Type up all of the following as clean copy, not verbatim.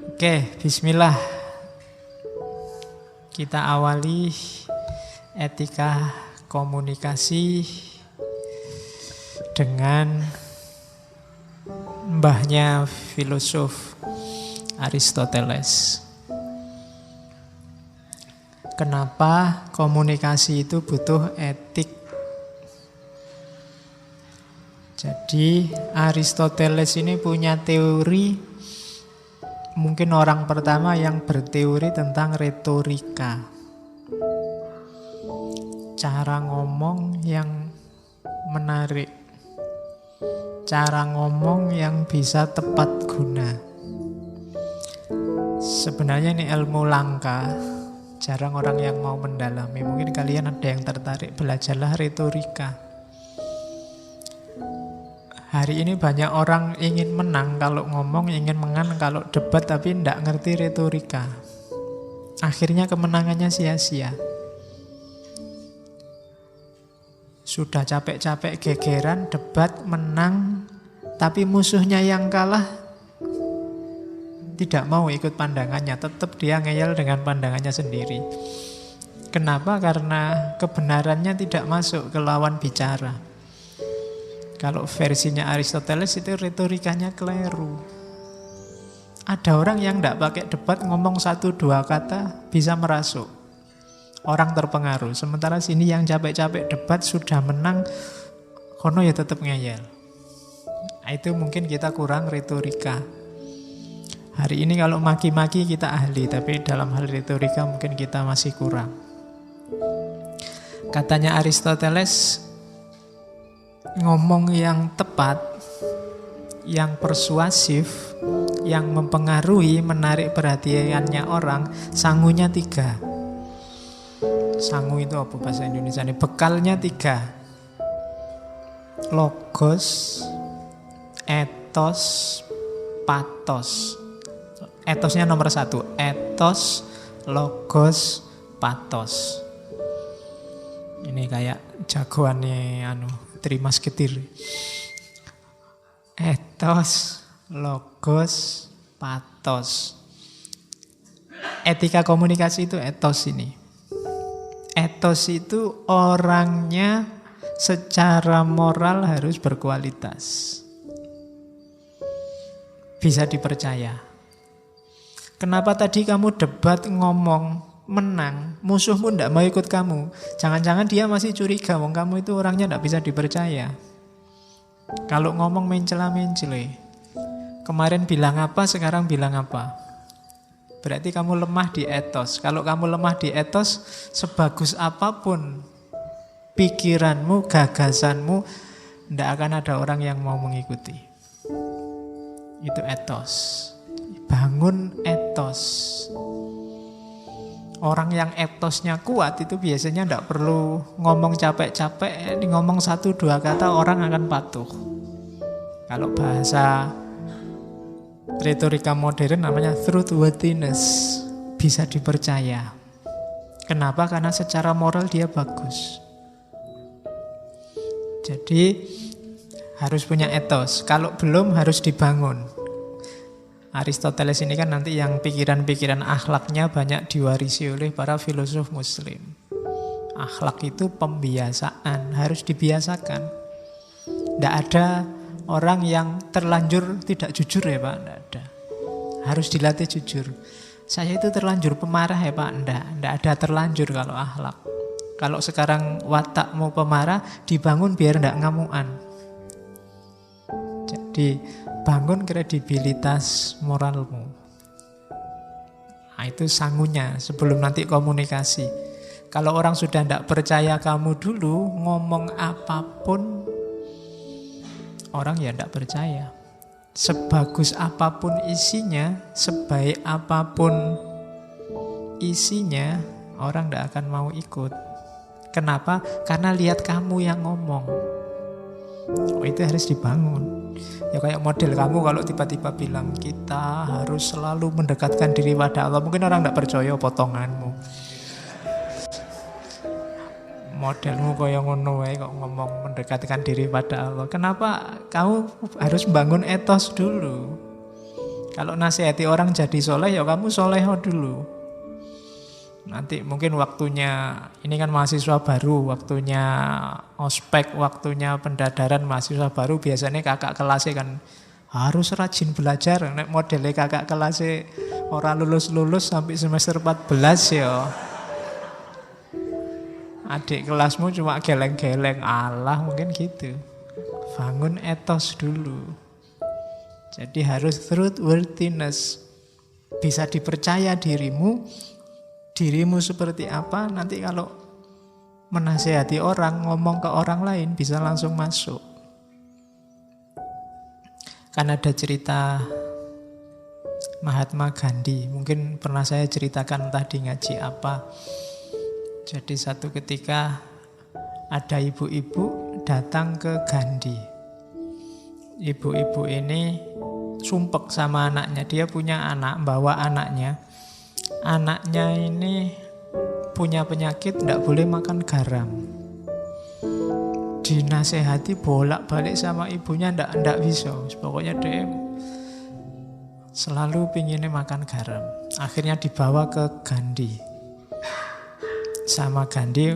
Oke, bismillah. Kita awali etika komunikasi dengan mbahnya filosof Aristoteles. Kenapa komunikasi itu butuh etik? Jadi Aristoteles ini punya teori, mungkin orang pertama yang berteori tentang retorika. Cara ngomong yang menarik, cara ngomong yang bisa tepat guna. Sebenarnya ini ilmu langka, jarang orang yang mau mendalami. Mungkin kalian ada yang tertarik, belajarlah retorika. Hari ini banyak orang ingin menang kalau ngomong, ingin menang kalau debat, tapi tidak ngerti retorika. Akhirnya kemenangannya sia-sia. Sudah capek-capek gegeran, debat, menang, tapi musuhnya yang kalah tidak mau ikut pandangannya. Tetap dia ngeyel dengan pandangannya sendiri. Kenapa? Karena kebenarannya tidak masuk ke lawan bicara. Kalau versinya Aristoteles itu retorikanya keliru. Ada orang yang tidak pakai debat, ngomong 1-2 kata bisa merasuk. Orang terpengaruh. Sementara sini yang capek-capek debat sudah menang, kono ya tetap ngeyel. Nah, itu mungkin kita kurang retorika. Hari ini kalau maki-maki kita ahli, tapi dalam hal retorika mungkin kita masih kurang. Katanya Aristoteles, ngomong yang tepat, yang persuasif, yang mempengaruhi, menarik perhatiannya orang, sangunya 3. Sangu itu apa bahasa Indonesia ini? Bekalnya 3. Logos, etos, patos. Etosnya nomor 1. Etos, logos, patos. Ini kayak jagoannya Trimas Ketir. Etos, logos, patos. Etika komunikasi itu etos ini. Etos itu orangnya secara moral harus berkualitas. Bisa dipercaya. Kenapa tadi kamu debat ngomong menang, musuhmu tidak mau ikut kamu? Jangan-jangan dia masih curiga, wong kamu itu orangnya tidak bisa dipercaya. Kalau ngomong mencela-mencele, kemarin bilang apa, sekarang bilang apa, berarti kamu lemah di etos. Kalau kamu lemah di etos, sebagus apapun pikiranmu, gagasanmu, tidak akan ada orang yang mau mengikuti. Itu etos. Bangun etos. Orang yang etosnya kuat itu biasanya tidak perlu ngomong capek-capek, ngomong 1-2 kata orang akan patuh. Kalau bahasa retorika modern namanya truthworthiness, bisa dipercaya. Kenapa? Karena secara moral dia bagus. Jadi harus punya etos. Kalau belum harus dibangun. Aristoteles ini kan nanti yang pikiran-pikiran akhlaknya banyak diwarisi oleh para filosof muslim. Akhlak itu pembiasaan, harus dibiasakan. Tidak ada orang yang terlanjur tidak jujur ya Pak, tidak ada. Harus dilatih jujur. Saya itu terlanjur pemarah ya Pak, tidak ada terlanjur kalau akhlak. Kalau sekarang watakmu pemarah, dibangun biar tidak ngamuan. Jadi bangun kredibilitas moralmu. Nah, itu sangunya sebelum nanti komunikasi. Kalau orang sudah tidak percaya kamu dulu, ngomong apapun orang ya tidak percaya. Sebagus apapun isinya, sebaik apapun isinya, orang tidak akan mau ikut. Kenapa? Karena lihat kamu yang ngomong. Oh, itu harus dibangun. Ya kayak model kamu kalau tiba-tiba bilang kita harus selalu mendekatkan diri pada Allah. Mungkin orang tidak percaya potonganmu. Modelmu kayak ngono wae kok ngomong mendekatkan diri pada Allah. Kenapa kamu harus bangun etos dulu? Kalau nasihati orang jadi soleh, ya kamu soleho dulu. Nanti mungkin waktunya, ini kan mahasiswa baru, waktunya ospek, waktunya pendadaran mahasiswa baru, biasanya kakak kelasnya kan harus rajin belajar. Nek modelnya kakak kelasnya orang lulus-lulus sampai semester 14 ya. Adik kelasmu cuma geleng-geleng, Allah mungkin gitu. Bangun etos dulu. Jadi harus truthworthiness. Bisa dipercaya dirimu seperti apa, nanti kalau menasihati orang, ngomong ke orang lain bisa langsung masuk. Kan ada cerita Mahatma Gandhi, mungkin pernah saya ceritakan entah di ngaji apa. Jadi satu ketika ada ibu-ibu datang ke Gandhi. Ibu-ibu ini sumpek sama anaknya. Dia punya anak, bawa anaknya. Anaknya ini punya penyakit, tidak boleh makan garam. Dinasehati bolak-balik sama ibunya, tidak bisa. Pokoknya dia selalu pinginnya makan garam. Akhirnya dibawa ke Gandhi. Sama Gandhi,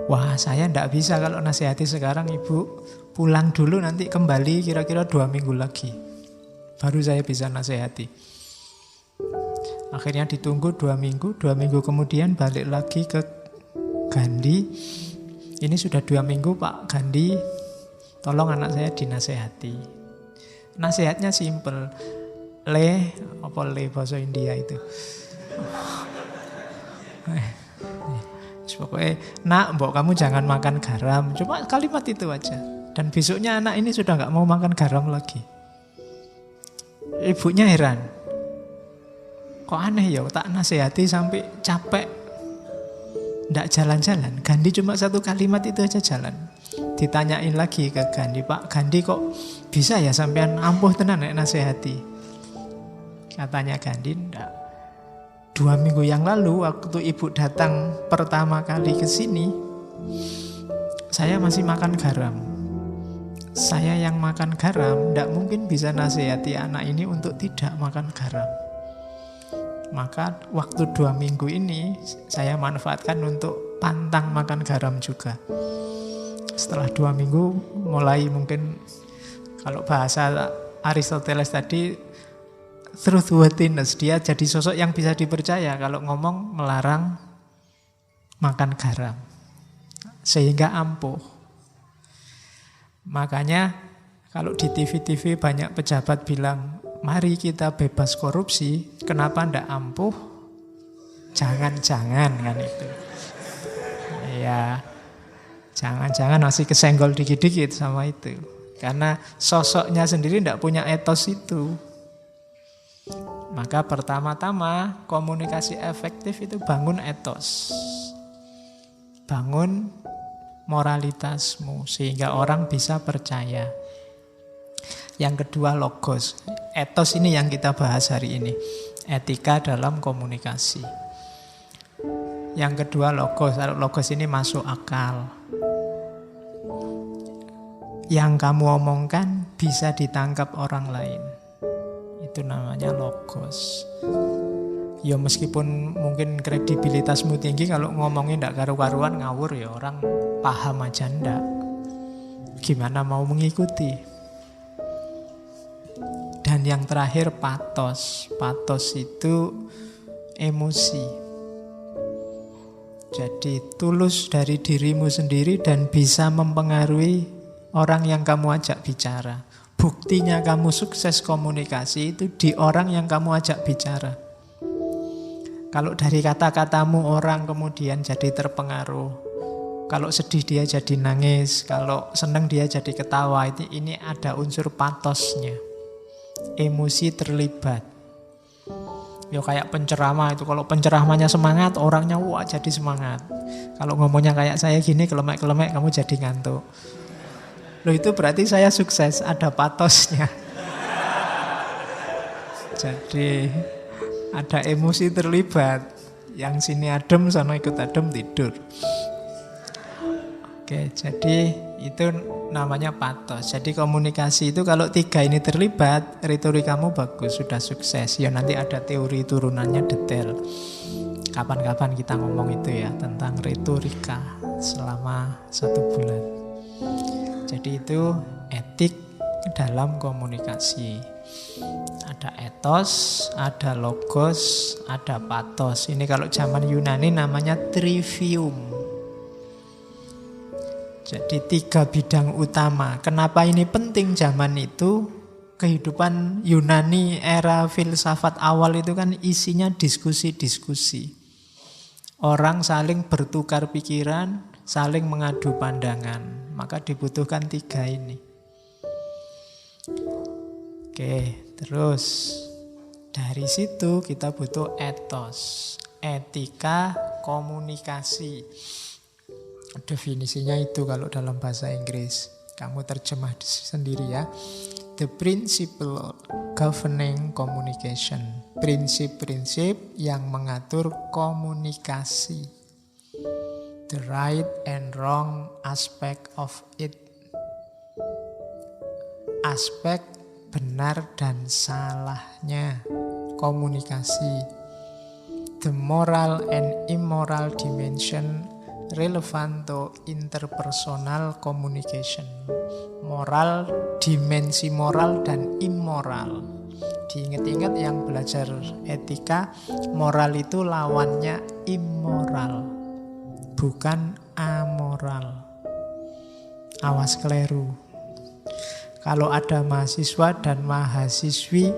wah saya tidak bisa kalau nasihati sekarang, ibu pulang dulu, nanti kembali kira-kira 2 minggu lagi baru saya bisa nasihati. Akhirnya ditunggu 2 minggu, 2 minggu kemudian balik lagi ke Gandhi. Ini sudah 2 minggu Pak Gandhi, tolong anak saya dinasehati. Nasihatnya simple, apa bahasa India itu. Pokoknya, nak, mbok kamu jangan makan garam. Cuma kalimat itu aja. Dan besoknya anak ini sudah gak mau makan garam lagi. Ibunya heran. Kok aneh ya, tak nasihati sampai capek. Nggak jalan-jalan. Gandhi cuma 1 kalimat itu aja jalan. Ditanyain lagi ke Gandhi, Pak Gandhi kok bisa ya sampean ampuh tenan nek nasihati? Katanya Gandhi, enggak. 2 minggu yang lalu waktu ibu datang pertama kali ke sini, saya masih makan garam. Saya yang makan garam, tidak mungkin bisa nasihati anak ini untuk tidak makan garam. Maka waktu 2 minggu ini saya manfaatkan untuk pantang makan garam juga. Setelah 2 minggu mulai mungkin kalau bahasa Aristoteles tadi truthworthiness, dia jadi sosok yang bisa dipercaya kalau ngomong melarang makan garam. Sehingga ampuh. Makanya kalau di TV-TV banyak pejabat bilang, mari kita bebas korupsi, kenapa ndak ampuh? Jangan-jangan kan itu. Ya, jangan-jangan masih kesenggol dikit-dikit sama itu. Karena sosoknya sendiri ndak punya etos itu. Maka pertama-tama komunikasi efektif itu bangun etos. Bangun moralitasmu sehingga orang bisa percaya. Yang kedua logos. Etos ini yang kita bahas hari ini. Etika dalam komunikasi. Yang kedua logos. Logos ini masuk akal. Yang kamu omongkan bisa ditangkap orang lain. Itu namanya logos. Ya meskipun mungkin kredibilitasmu tinggi, kalau ngomongin ndak karu-karuan ngawur ya orang paham aja ndak. Gimana mau mengikuti? Dan yang terakhir patos. Patos itu emosi. Jadi tulus dari dirimu sendiri dan bisa mempengaruhi orang yang kamu ajak bicara. Buktinya kamu sukses komunikasi itu di orang yang kamu ajak bicara. Kalau dari kata-katamu orang kemudian jadi terpengaruh. Kalau sedih dia jadi nangis, kalau senang dia jadi ketawa. Ini ada unsur patosnya. Emosi terlibat. Ya kayak penceramah itu, kalau penceramahnya semangat, orangnya wah jadi semangat. Kalau ngomongnya kayak saya gini, kelemek-kelemek, kamu jadi ngantuk. Loh itu berarti saya sukses, ada patosnya. Jadi ada emosi terlibat. Yang sini adem, sana ikut adem tidur. Oke, jadi itu namanya patos. Jadi komunikasi itu kalau 3 ini terlibat, retorikamu bagus, sudah sukses. Ya nanti ada teori turunannya detail. Kapan-kapan kita ngomong itu ya, tentang retorika selama 1 bulan. Jadi itu etik dalam komunikasi. Ada etos, ada logos, ada patos. Ini kalau zaman Yunani namanya trivium. Jadi 3 bidang utama. Kenapa ini penting zaman itu? Kehidupan Yunani era filsafat awal itu kan isinya diskusi-diskusi. Orang saling bertukar pikiran, saling mengadu pandangan. Maka dibutuhkan 3 ini. Oke, terus dari situ kita butuh etos, etika komunikasi. Definisinya itu kalau dalam bahasa Inggris. Kamu terjemah sendiri ya. The principle governing communication. Prinsip-prinsip yang mengatur komunikasi. The right and wrong aspect of it. Aspek benar dan salahnya komunikasi. The moral and immoral dimension relevant to interpersonal communication. Moral, dimensi moral dan immoral. Diingat-ingat yang belajar etika, moral itu lawannya immoral, bukan amoral. Awas keliru. Kalau ada mahasiswa dan mahasiswi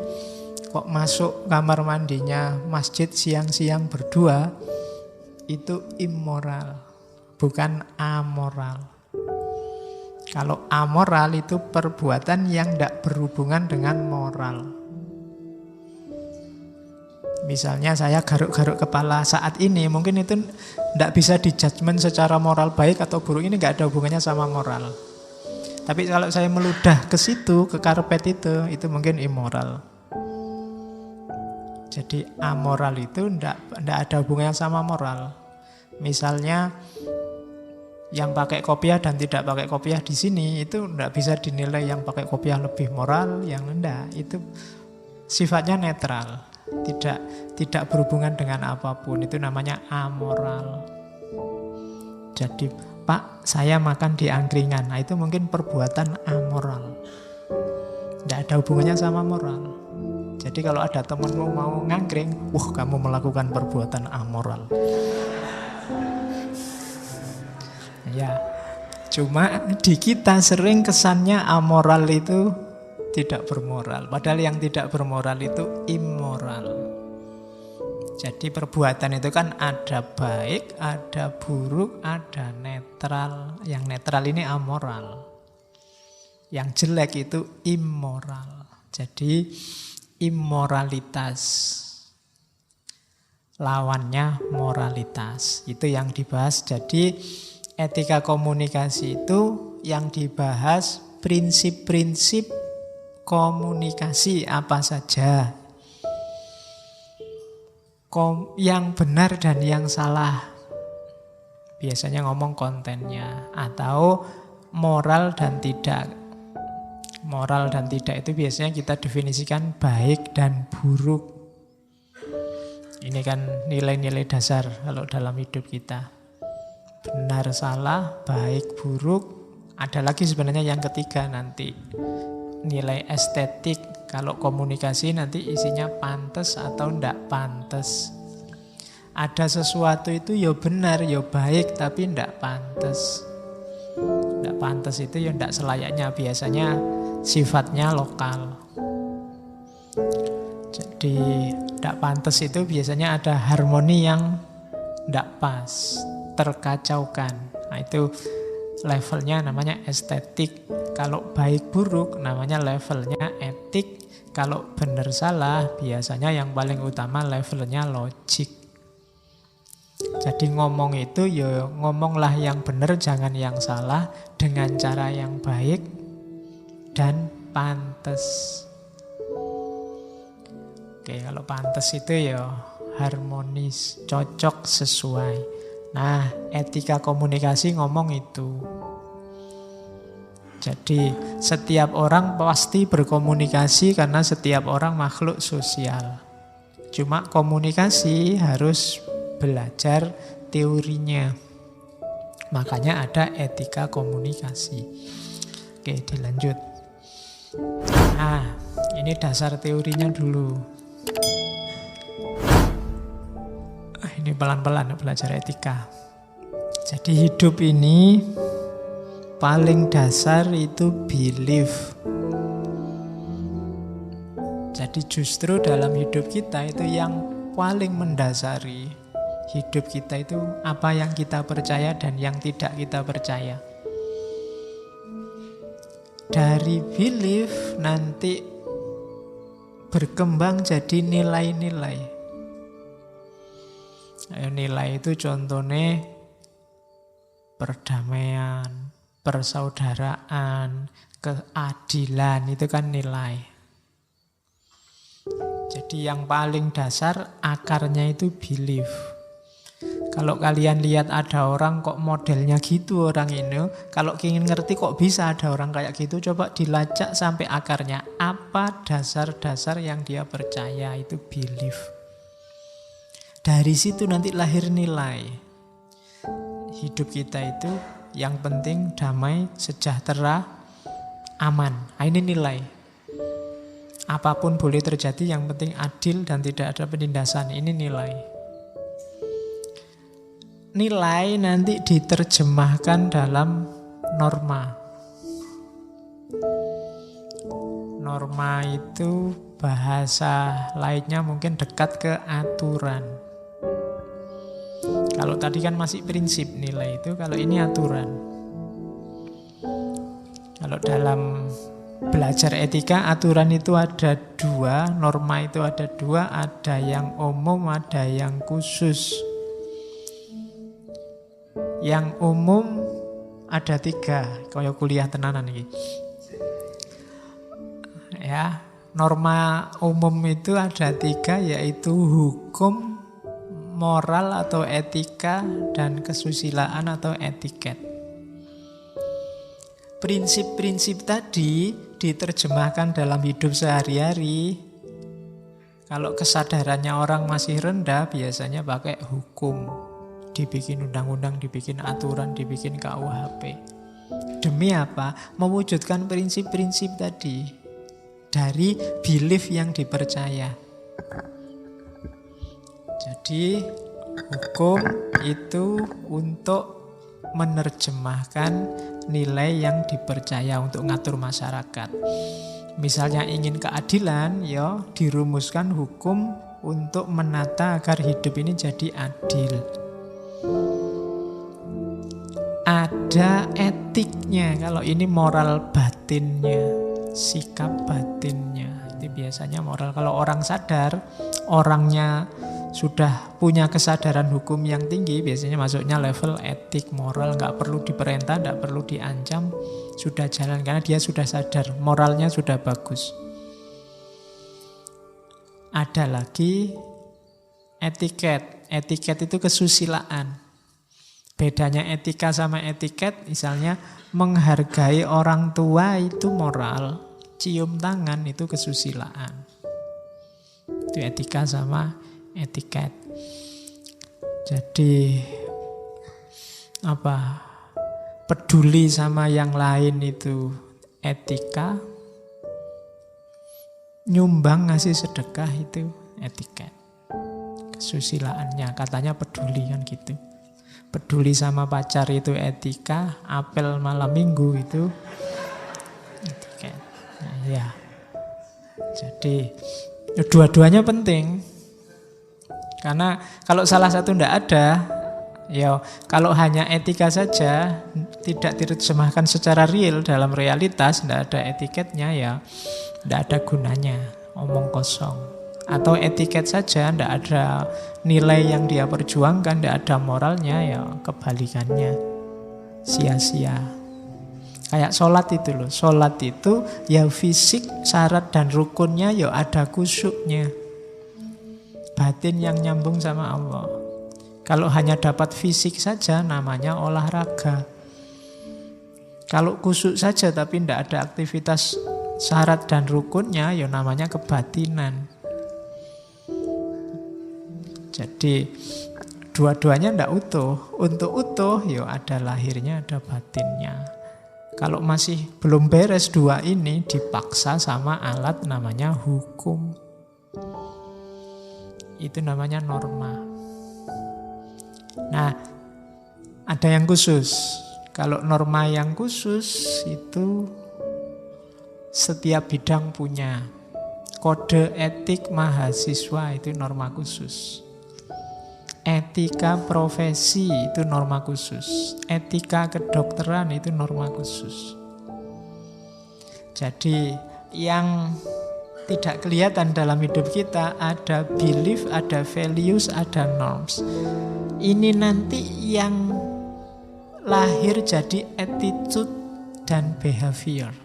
kok masuk kamar mandinya masjid siang-siang berdua, itu immoral, bukan amoral. Kalau amoral itu perbuatan yang tidak berhubungan dengan moral. Misalnya saya garuk-garuk kepala saat ini, mungkin itu tidak bisa dijudgment secara moral baik atau buruk, ini tidak ada hubungannya sama moral. Tapi kalau saya meludah ke situ, ke karpet itu mungkin immoral. Jadi amoral itu tidak ada hubungannya sama moral. Misalnya yang pakai kopiah dan tidak pakai kopiah di sini itu tidak bisa dinilai yang pakai kopiah lebih moral, yang enggak. Itu sifatnya netral, tidak berhubungan dengan apapun. Itu namanya amoral. Jadi, Pak, saya makan di angkringan. Nah, itu mungkin perbuatan amoral. Tidak ada hubungannya sama moral. Jadi kalau ada temanmu mau ngangkring, kamu melakukan perbuatan amoral. Ya, cuma di kita sering kesannya amoral itu tidak bermoral. Padahal yang tidak bermoral itu immoral. Jadi perbuatan itu kan ada baik, ada buruk, ada netral. Yang netral ini amoral. Yang jelek itu immoral. Jadi immoralitas lawannya moralitas. Itu yang dibahas. Jadi etika komunikasi itu yang dibahas prinsip-prinsip komunikasi apa saja. Yang benar dan yang salah. Biasanya ngomong kontennya. Atau moral dan tidak. Moral dan tidak itu biasanya kita definisikan baik dan buruk. Ini kan nilai-nilai dasar kalau dalam hidup kita. Benar, salah, baik, buruk. Ada lagi sebenarnya yang ketiga nanti. Nilai estetik. Kalau komunikasi nanti isinya pantas atau ndak pantas. Ada sesuatu itu ya benar, ya baik, tapi ndak pantas. Ndak pantas itu ya ndak selayaknya. Biasanya sifatnya lokal. Jadi ndak pantas itu biasanya ada harmoni yang ndak pas, terkacaukan. Nah itu levelnya namanya estetik. Kalau baik buruk namanya levelnya etik. Kalau benar salah biasanya yang paling utama levelnya logik. Jadi ngomong itu ya ngomonglah yang benar, jangan yang salah, dengan cara yang baik dan pantas. Oke, kalau pantas itu ya harmonis, cocok, sesuai. Nah, etika komunikasi ngomong itu. Jadi setiap orang pasti berkomunikasi karena setiap orang makhluk sosial. Cuma komunikasi harus belajar teorinya. Makanya ada etika komunikasi. Oke, dilanjut. Nah, ini dasar teorinya dulu. Ini pelan-pelan belajar etika. Jadi hidup ini paling dasar itu belief. Jadi justru dalam hidup kita itu yang paling mendasari hidup kita itu apa yang kita percaya dan yang tidak kita percaya. Dari belief nanti berkembang jadi nilai-nilai. Nilai itu contohnya perdamaian, persaudaraan, keadilan, itu kan nilai. Jadi yang paling dasar akarnya itu belief. Kalau kalian lihat ada orang kok modelnya gitu orang ini, kalau ingin ngerti kok bisa ada orang kayak gitu, coba dilacak sampai akarnya. Apa dasar-dasar yang dia percaya, itu belief. Dari situ nanti lahir nilai. Hidup kita itu yang penting damai, sejahtera, aman. Nah, ini nilai. Apapun boleh terjadi, yang penting adil dan tidak ada penindasan. Ini nilai. Nilai nanti diterjemahkan dalam norma. Norma itu bahasa lainnya mungkin dekat ke aturan. Kalau tadi kan masih prinsip nilai itu, kalau ini aturan. Kalau dalam belajar etika, aturan itu ada dua, norma itu ada dua, ada yang umum, ada yang khusus. Yang umum ada tiga, kayak kuliah tenanan ini. Ya, norma umum itu ada tiga, yaitu hukum, moral atau etika, dan kesusilaan atau etiket. Prinsip-prinsip tadi diterjemahkan dalam hidup sehari-hari. Kalau kesadarannya orang masih rendah, biasanya pakai hukum. Dibikin undang-undang, dibikin aturan, dibikin KUHP. Demi apa? Mewujudkan prinsip-prinsip tadi dari belief yang dipercaya. Jadi hukum itu untuk menerjemahkan nilai yang dipercaya untuk ngatur masyarakat. Misalnya ingin keadilan, ya dirumuskan hukum untuk menata agar hidup ini jadi adil. Ada etiknya, kalau ini moral batinnya, sikap batinnya. Itu biasanya moral. Kalau orang sadar, orangnya sudah punya kesadaran hukum yang tinggi, biasanya masuknya level etik, moral, nggak perlu diperintah, nggak perlu diancam, sudah jalan karena dia sudah sadar, moralnya sudah bagus. Ada lagi etiket. Etiket itu kesusilaan. Bedanya etika sama etiket, misalnya menghargai orang tua itu moral, cium tangan itu kesusilaan. Itu etika sama etiket. Jadi peduli sama yang lain itu etika, nyumbang ngasih sedekah itu etiket. Kesusilaannya katanya peduli kan gitu. Peduli sama pacar itu etika, apel malam minggu itu etiket. Nah, ya. Jadi dua-duanya penting. Karena kalau salah satu tidak ada, ya kalau hanya etika saja tidak diterjemahkan secara real dalam realitas, tidak ada etiketnya, ya tidak ada gunanya, omong kosong. Atau etiket saja tidak ada nilai yang dia perjuangkan, tidak ada moralnya, ya kebalikannya, sia-sia. Kayak sholat itu loh, sholat itu ya fisik, syarat dan rukunnya ya ada khusyuknya, batin yang nyambung sama Allah. Kalau hanya dapat fisik saja namanya olahraga. Kalau kusuk saja tapi tidak ada aktivitas syarat dan rukunnya, ya namanya kebatinan. Jadi dua-duanya tidak utuh. Untuk utuh, ya ada lahirnya, ada batinnya. Kalau masih belum beres dua ini, dipaksa sama alat namanya hukum. Itu namanya norma. Nah, ada yang khusus. Kalau norma yang khusus itu setiap bidang punya. Kode etik mahasiswa itu norma khusus. Etika profesi itu norma khusus. Etika kedokteran itu norma khusus. Jadi yang tidak kelihatan dalam hidup kita ada belief, ada values, ada norms. Ini nanti yang lahir jadi attitude dan behavior.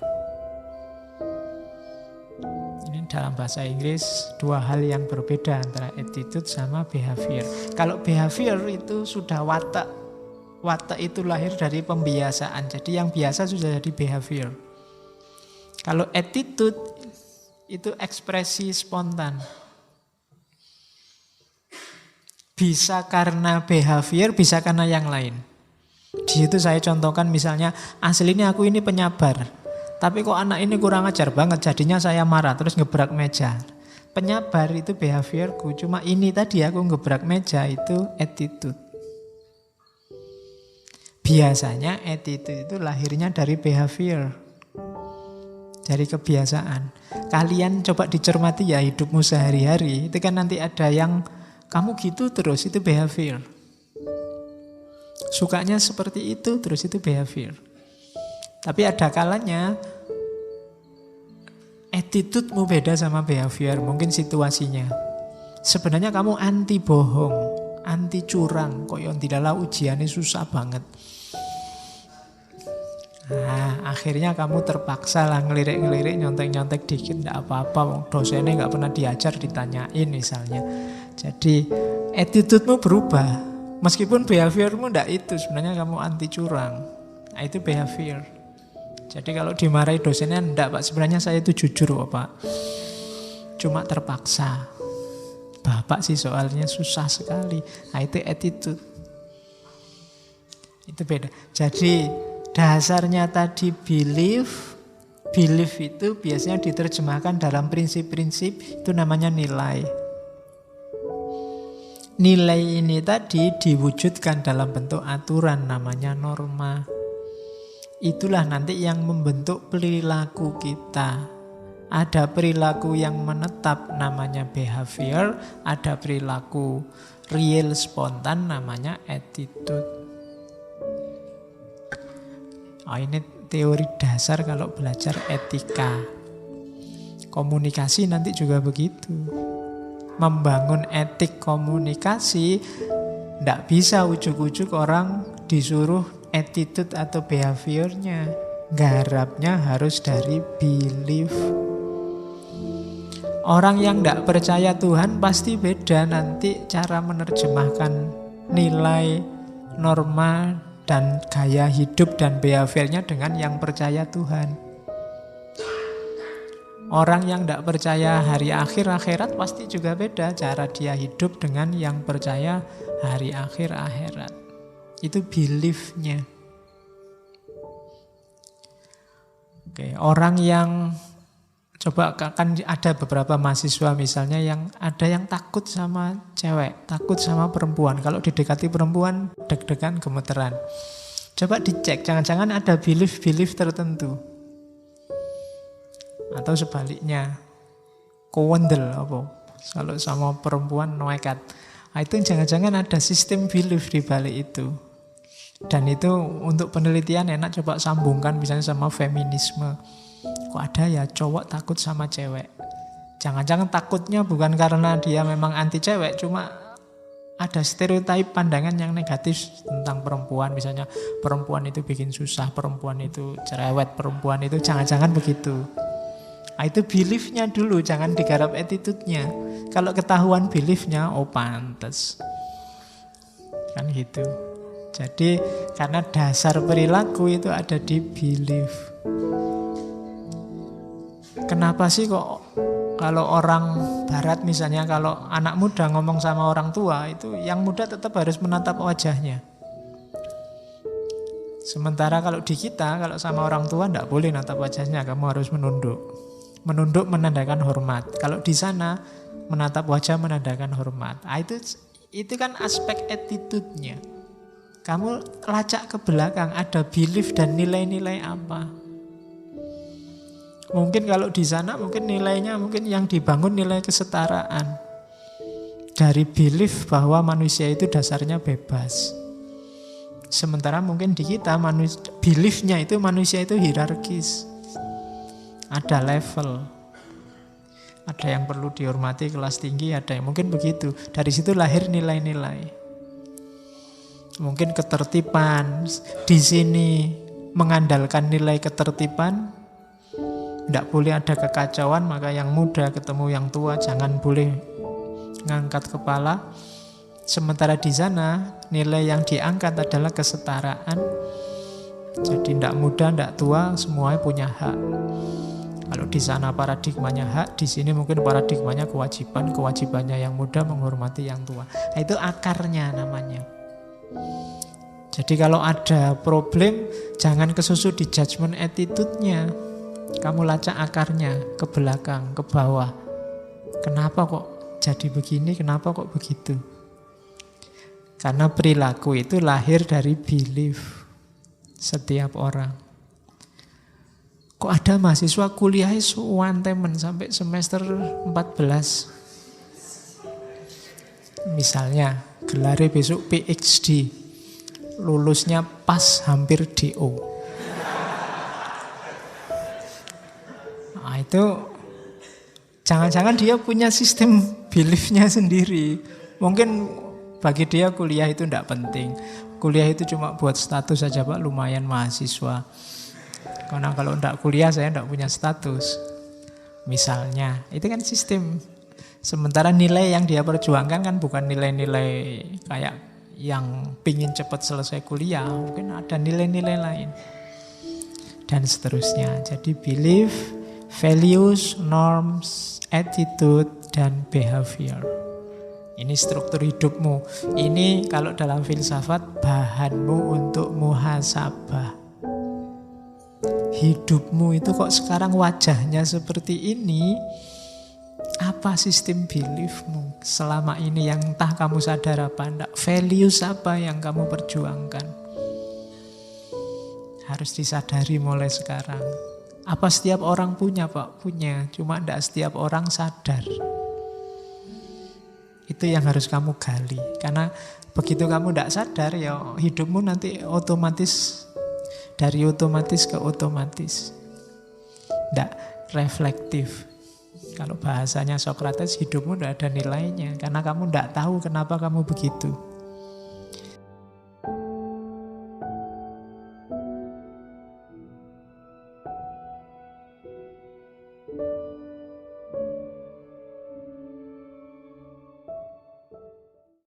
Ini dalam bahasa Inggris dua hal yang berbeda antara attitude sama behavior. Kalau behavior itu sudah watak. Watak itu lahir dari pembiasaan. Jadi yang biasa sudah jadi behavior. Kalau attitude itu ekspresi spontan. Bisa karena behavior, bisa karena yang lain. Di situ saya contohkan misalnya, aslinya aku ini penyabar. Tapi kok anak ini kurang ajar banget, jadinya saya marah, terus ngebrak meja. Penyabar itu behaviorku, cuma ini tadi aku ngebrak meja itu attitude. Biasanya attitude itu lahirnya dari behavior, dari kebiasaan. Kalian coba dicermati ya hidupmu sehari-hari, itu kan nanti ada yang kamu gitu terus, itu behavior. Sukanya seperti itu, terus itu behavior. Tapi ada kalanya attitude-mu beda sama behavior, mungkin situasinya. Sebenarnya kamu anti bohong, anti curang, kok yang tidaklah ujiannya susah banget. Nah, akhirnya kamu terpaksa lah ngelirik-ngelirik, nyontek-nyontek dikit, enggak apa-apa, dosennya enggak pernah diajar, ditanyain misalnya. Jadi attitude-mu berubah. Meskipun behaviormu enggak itu, sebenarnya kamu anti curang. Nah, itu behavior. Jadi kalau dimarahi dosennya, enggak Pak, sebenarnya saya itu jujur kok Pak. Cuma terpaksa. Bapak sih soalnya susah sekali. Nah, itu attitude. Itu beda. Jadi dasarnya tadi belief. Belief itu biasanya diterjemahkan dalam prinsip-prinsip, itu namanya nilai. Nilai ini tadi diwujudkan dalam bentuk aturan, namanya norma. Itulah nanti yang membentuk perilaku kita. Ada perilaku yang menetap, namanya behavior. Ada perilaku real, spontan, namanya attitude. Oh, ini teori dasar kalau belajar etika. Komunikasi nanti juga begitu. Membangun etik komunikasi, tidak bisa ujuk-ujuk orang disuruh attitude atau behaviornya. Garapnya harus dari belief. Orang yang tidak percaya Tuhan pasti beda nanti cara menerjemahkan nilai, norma, dan gaya hidup dan behaviornya dengan yang percaya Tuhan. Orang yang tidak percaya hari akhir akhirat pasti juga beda cara dia hidup dengan yang percaya hari akhir akhirat. Itu beliefnya. Oke, orang yang coba kan ada beberapa mahasiswa misalnya yang ada yang takut sama cewek, takut sama perempuan. Kalau didekati perempuan deg-degan, gemeteran. Coba dicek, jangan-jangan ada belief-belief tertentu. Atau sebaliknya, kowendel apa? Kalau sama perempuan nekat. Nah, itu jangan-jangan ada sistem belief di balik itu. Dan itu untuk penelitian enak coba sambungkan misalnya sama feminisme. Kok ada ya cowok takut sama cewek? Jangan-jangan takutnya bukan karena dia memang anti cewek, cuma ada stereotip pandangan yang negatif tentang perempuan. Misalnya perempuan itu bikin susah, perempuan itu cerewet, perempuan itu jangan-jangan begitu. Nah, itu beliefnya dulu, jangan digarap attitude-nya. Kalau ketahuan beliefnya, oh pantes. Kan gitu. Jadi karena dasar perilaku itu ada di belief. Kenapa sih kok kalau orang barat misalnya, kalau anak muda ngomong sama orang tua, itu yang muda tetap harus menatap wajahnya. Sementara kalau di kita, kalau sama orang tua tidak boleh natap wajahnya, kamu harus menunduk. Menunduk menandakan hormat. Kalau di sana menatap wajah menandakan hormat. Itu kan aspek attitude-nya. Kamu lacak ke belakang, ada belief dan nilai-nilai apa. Mungkin kalau di sana mungkin nilainya mungkin yang dibangun nilai kesetaraan. Dari belief bahwa manusia itu dasarnya bebas. Sementara mungkin di kita beliefnya itu manusia itu hierarkis. Ada level. Ada yang perlu dihormati kelas tinggi, ada yang mungkin begitu. Dari situ lahir nilai-nilai. Mungkin ketertiban. Di sini mengandalkan nilai ketertiban. Tidak boleh ada kekacauan, maka yang muda ketemu yang tua jangan boleh ngangkat kepala. Sementara di sana nilai yang diangkat adalah kesetaraan. Jadi tidak muda, tidak tua, semuanya punya hak. Kalau di sana paradigmanya hak, di sini mungkin paradigmanya kewajiban. Kewajibannya yang muda menghormati yang tua. Nah, itu akarnya namanya. Jadi kalau ada problem, jangan kesusu di judgment attitude-nya. Kamu lacak akarnya ke belakang, ke bawah. Kenapa kok jadi begini, kenapa kok begitu? Karena perilaku itu lahir dari belief setiap orang. Kok ada mahasiswa kuliah suwantemen sampai semester 14? Misalnya, gelarnya besok PhD. Lulusnya pas hampir DO. Nah, itu jangan-jangan dia punya sistem beliefnya sendiri. Mungkin bagi dia kuliah itu tidak penting. Kuliah itu cuma buat status saja Pak, lumayan mahasiswa. Karena kalau tidak kuliah saya tidak punya status. Misalnya, itu kan sistem. Sementara nilai yang dia perjuangkan kan bukan nilai-nilai kayak yang pingin cepat selesai kuliah. Mungkin ada nilai-nilai lain. Dan seterusnya. Jadi belief, values, norms, attitude, dan behavior. Ini struktur hidupmu. Ini kalau dalam filsafat bahanmu untuk muhasabah. Hidupmu itu kok sekarang wajahnya seperti ini. Apa sistem beliefmu selama ini yang entah kamu sadar apa enggak? Values apa yang kamu perjuangkan? Harus disadari mulai sekarang. Apa setiap orang punya Pak? Punya, cuma enggak setiap orang sadar. Itu yang harus kamu gali. Karena begitu kamu enggak sadar, ya hidupmu nanti otomatis dari otomatis ke otomatis. Enggak reflektif. Kalau bahasanya Socrates, hidupmu enggak ada nilainya. Karena kamu enggak tahu kenapa kamu begitu.